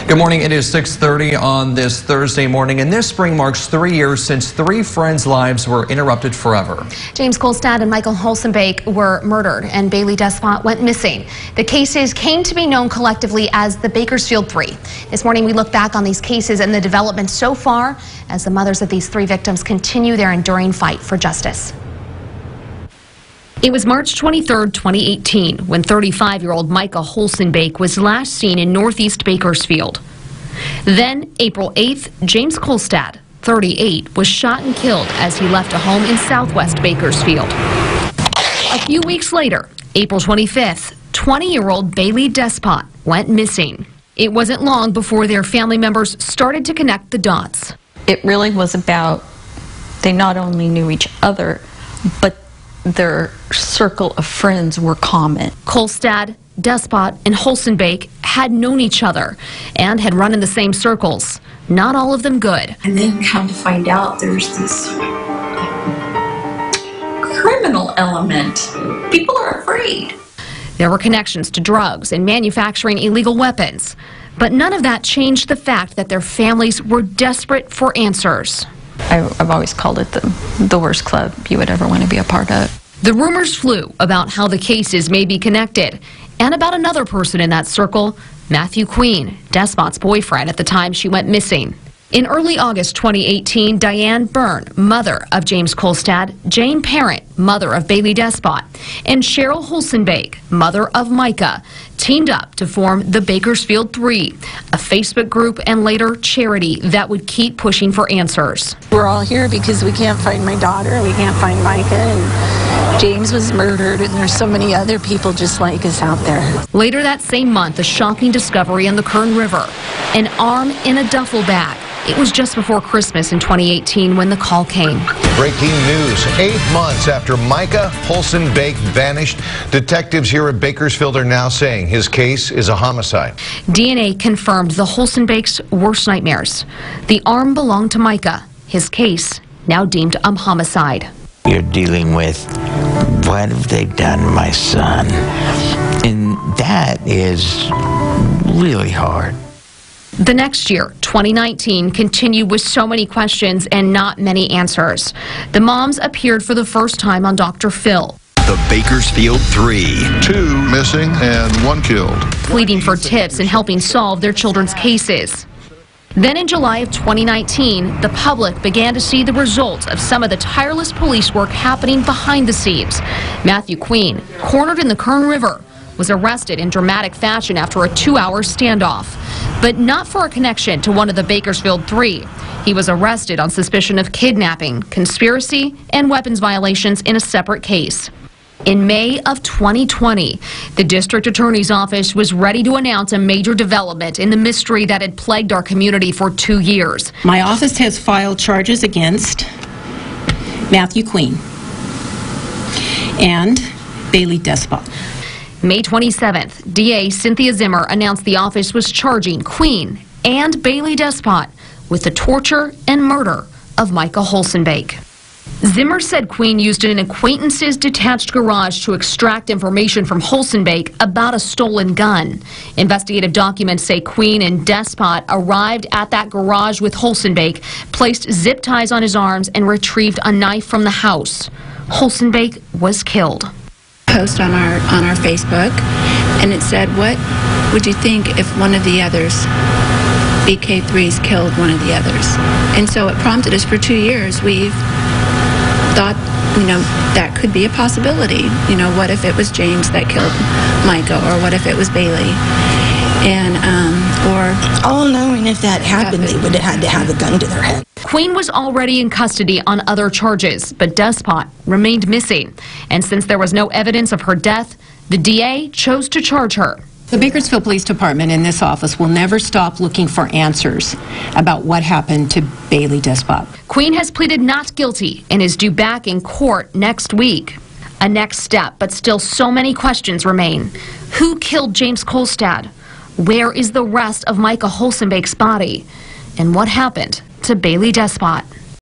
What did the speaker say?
Good morning. It is 6:30 on this Thursday morning, and this spring marks 3 years since 3 friends' lives were interrupted forever. James Kolstad and Michael Holsenbake were murdered, and Bailey Despot went missing. The cases came to be known collectively as the Bakersfield 3. This morning, we look back on these cases and the developments so far as the mothers of these 3 victims continue their enduring fight for justice. It was March 23, 2018, when 35-year-old Michael Holsenbake was last seen in northeast Bakersfield. Then, April 8th, James Kolstad, 38, was shot and killed as he left a home in southwest Bakersfield. A few weeks later, April 25th, 20-year-old Bailey Despot went missing. It wasn't long before their family members started to connect the dots. It really was about, they not only knew each other, but their circle of friends were common. Kolstad, Despot, and Holsenbake had known each other and had run in the same circles. Not all of them good. And then come to find out there's this criminal element. People are afraid. There were connections to drugs and manufacturing illegal weapons. But none of that changed the fact that their families were desperate for answers. I've always called it the worst club you would ever want to be a part of. The rumors flew about how the cases may be connected, and about another person in that circle, Matthew Queen, Despot's boyfriend at the time she went missing. In early August 2018, Diane Byrne, mother of James Kolstad, Jane Parent, mother of Bailey Despot, and Cheryl Holsenbake, mother of Micah, teamed up to form the Bakersfield 3, a Facebook group and later charity that would keep pushing for answers. We're all here because we can't find my daughter, we can't find Micah, and James was murdered, and there's so many other people just like us out there. Later that same month, a shocking discovery in the Kern River, an arm in a duffel bag. It was just before Christmas in 2018 when the call came. Breaking news. 8 months after Micah Holsenbake vanished, detectives here at Bakersfield are now saying his case is a homicide. DNA confirmed the Holsenbake's worst nightmares. The arm belonged to Micah. His case now deemed a homicide. You're dealing with, what have they done to my son? And that is really hard. The next year, 2019, continued with so many questions and not many answers. The moms appeared for the first time on Dr. Phil. The Bakersfield 3. 2 missing and 1 killed. Pleading for tips and helping solve their children's cases. Then in July of 2019, the public began to see the results of some of the tireless police work happening behind the scenes. Matthew Queen, cornered in the Kern River, was arrested in dramatic fashion after a 2-hour standoff, but not for a connection to one of the Bakersfield 3. He was arrested on suspicion of kidnapping, conspiracy, and weapons violations in a separate case. In May of 2020, the district attorney's office was ready to announce a major development in the mystery that had plagued our community for 2 years. My office has filed charges against Matthew Queen and Bailey Despot. May 27th, DA Cynthia Zimmer announced the office was charging Queen and Bailey Despot with the torture and murder of Michael Holsenbake. Zimmer said Queen used an acquaintance's detached garage to extract information from Holsenbake about a stolen gun. Investigative documents say Queen and Despot arrived at that garage with Holsenbake, placed zip ties on his arms, and retrieved a knife from the house. Holsenbake was killed. Post on our Facebook, and it said, what would you think if one of the others, BK3s, killed one of the others? And so it prompted us for 2 years. We've thought, that could be a possibility. What if it was James that killed Micah, or what if it was Bailey? And or All knowing if that happened, they would have had to have a gun to their head. Queen was already in custody on other charges, but Despot remained missing. And since there was no evidence of her death, the DA chose to charge her. The Bakersfield Police Department in this office will never stop looking for answers about what happened to Bailey Despot. Queen has pleaded not guilty and is due back in court next week. A next step, but still so many questions remain. Who killed James Kolstad? Where is the rest of Michael Holsenbake's body? And what happened to Bailey Despot?